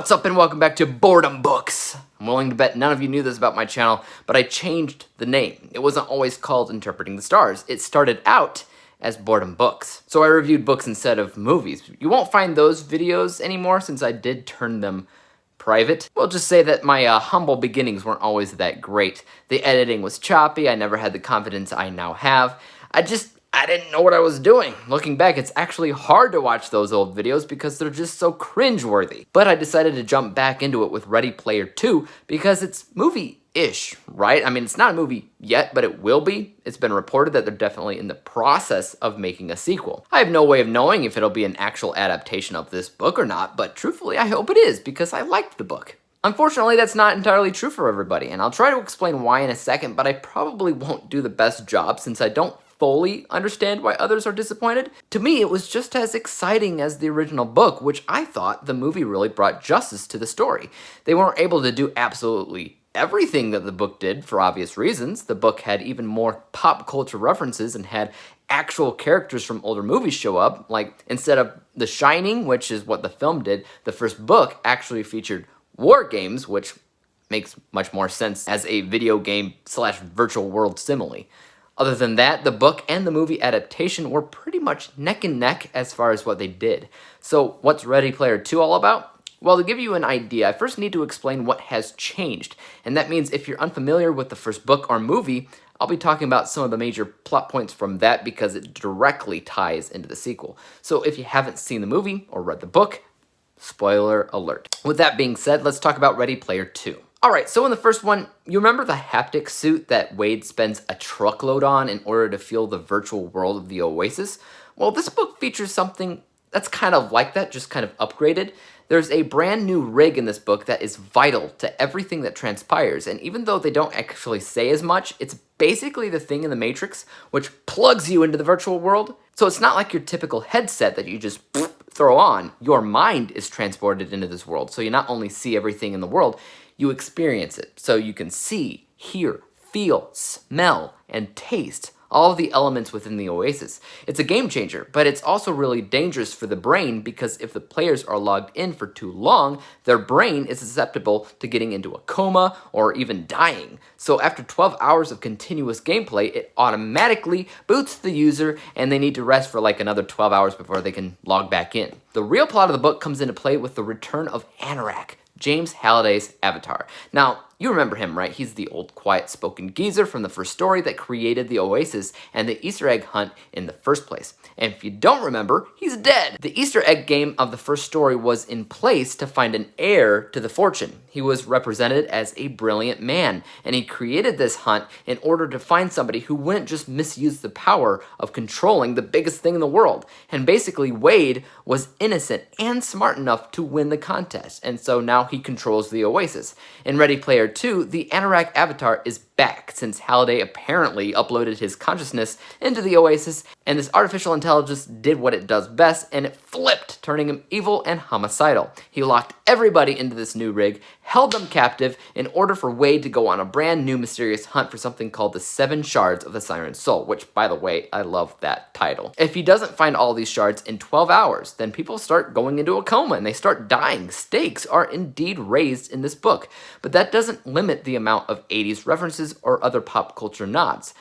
What's up and welcome back to Boredom Books. I'm willing to bet none of you knew this about my channel, but I changed the name. It wasn't always called Interpreting the Stars. It started out as Boredom Books. So I reviewed books instead of movies. You won't find those videos anymore since I did turn them private. We'll just say that my humble beginnings weren't always that great. The editing was choppy, I never had the confidence I now have. I didn't know what I was doing. Looking back, it's actually hard to watch those old videos because they're just so cringeworthy. But I decided to jump back into it with Ready Player 2 because it's movie-ish, right? I mean, it's not a movie yet, but it will be. It's been reported that they're definitely in the process of making a sequel. I have no way of knowing if it'll be an actual adaptation of this book or not, but truthfully, I hope it is because I liked the book. Unfortunately, that's not entirely true for everybody, and I'll try to explain why in a second, but I probably won't do the best job since I don't fully understand why others are disappointed. To me, it was just as exciting as the original book, which I thought the movie really brought justice to the story. They weren't able to do absolutely everything that the book did for obvious reasons. The book had even more pop culture references and had actual characters from older movies show up. Like, instead of The Shining, which is what the film did, the first book actually featured war games, which makes much more sense as a video game / virtual world simile. Other than that, the book and the movie adaptation were pretty much neck and neck as far as what they did. So what's Ready Player 2 all about? Well, to give you an idea, I first need to explain what has changed. And that means if you're unfamiliar with the first book or movie, I'll be talking about some of the major plot points from that because it directly ties into the sequel. So if you haven't seen the movie or read the book, spoiler alert. With that being said, let's talk about Ready Player 2. Alright, so in the first one, you remember the haptic suit that Wade spends a truckload on in order to feel the virtual world of the Oasis? Well, this book features something that's kind of like that, just kind of upgraded. There's a brand new rig in this book that is vital to everything that transpires, and even though they don't actually say as much, it's basically the thing in the Matrix which plugs you into the virtual world. So it's not like your typical headset that you just throw on. Your mind is transported into this world, so you not only see everything in the world, you experience it. So you can see, hear, feel, smell, and taste all of the elements within the Oasis. It's a game changer, but it's also really dangerous for the brain because if the players are logged in for too long, their brain is susceptible to getting into a coma or even dying. So after 12 hours of continuous gameplay, it automatically boots the user and they need to rest for like another 12 hours before they can log back in. The real plot of the book comes into play with the return of Anorak, James Halliday's avatar. Now, you remember him, right? He's the old, quiet-spoken geezer from the first story that created the Oasis and the Easter egg hunt in the first place. And if you don't remember, he's dead. The Easter egg game of the first story was in place to find an heir to the fortune. He was represented as a brilliant man, and he created this hunt in order to find somebody who wouldn't just misuse the power of controlling the biggest thing in the world. And basically, Wade was innocent and smart enough to win the contest, and so now he controls the Oasis. In Ready Player 2, the Anorak avatar is back since Halliday apparently uploaded his consciousness into the Oasis, and this artificial intelligence did what it does best, and it flipped, turning him evil and homicidal. He locked everybody into this new rig, held them captive in order for Wade to go on a brand new mysterious hunt for something called the 7 Shards of the Siren Soul, which, by the way, I love that title. If he doesn't find all these shards in 12 hours, then people start going into a coma and they start dying. Stakes are indeed raised in this book, but that doesn't limit the amount of 80s references or other pop culture nods,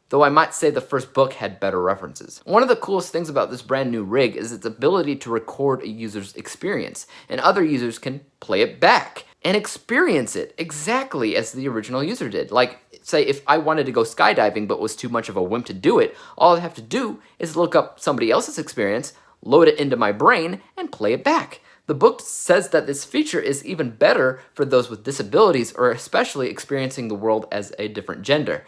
though I might say the first book had better references. One of the coolest things about this brand new rig is its ability to record a user's experience, and other users can play it back and experience it exactly as the original user did. Like, say if I wanted to go skydiving but was too much of a wimp to do it, all I have to do is look up somebody else's experience, load it into my brain, and play it back. The book says that this feature is even better for those with disabilities or especially experiencing the world as a different gender.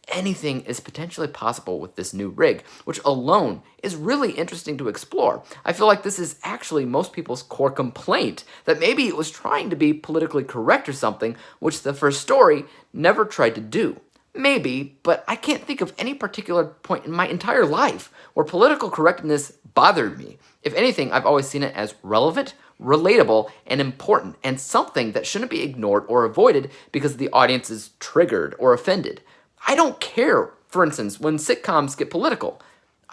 Anything is potentially possible with this new rig, which alone is really interesting to explore. I feel like this is actually most people's core complaint, that maybe it was trying to be politically correct or something, which the first story never tried to do. Maybe, but I can't think of any particular point in my entire life where political correctness bothered me. If anything, I've always seen it as relevant, relatable, and important, and something that shouldn't be ignored or avoided because the audience is triggered or offended. I don't care, for instance, when sitcoms get political.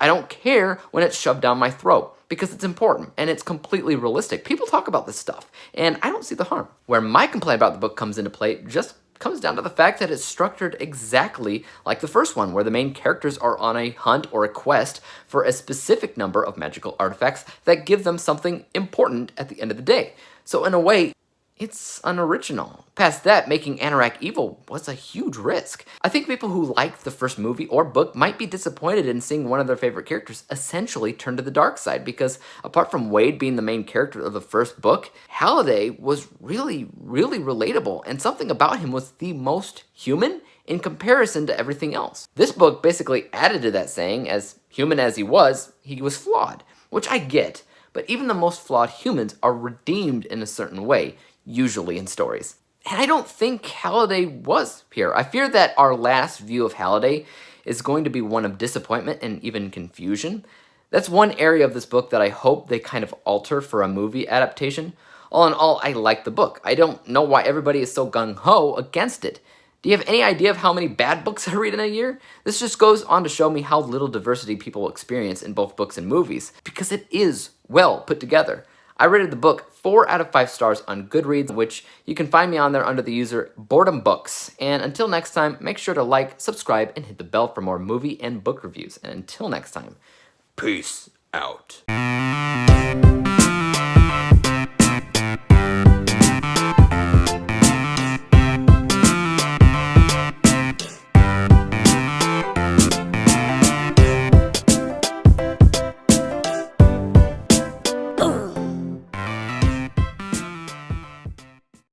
I don't care when it's shoved down my throat because it's important and it's completely realistic. People talk about this stuff, and I don't see the harm. Where my complaint about the book comes into play just comes down to the fact that it's structured exactly like the first one, where the main characters are on a hunt or a quest for a specific number of magical artifacts that give them something important at the end of the day. So in a way, it's unoriginal. Past that, making Anorak evil was a huge risk. I think people who liked the first movie or book might be disappointed in seeing one of their favorite characters essentially turn to the dark side, because apart from Wade being the main character of the first book, Halliday was really relatable, and something about him was the most human in comparison to everything else. This book basically added to that saying, as human as he was flawed, which I get, but even the most flawed humans are redeemed in a certain way, usually in stories. And I don't think Halliday was here. I fear that our last view of Halliday is going to be one of disappointment and even confusion. That's one area of this book that I hope they kind of alter for a movie adaptation. All in all, I like the book. I don't know why everybody is so gung-ho against it. Do you have any idea of how many bad books I read in a year? This just goes on to show me how little diversity people experience in both books and movies, because it is well put together. I rated the book 4 out of 5 stars on Goodreads, which you can find me on there under the user Boredom Books. And until next time, make sure to like, subscribe, and hit the bell for more movie and book reviews. And until next time, peace out.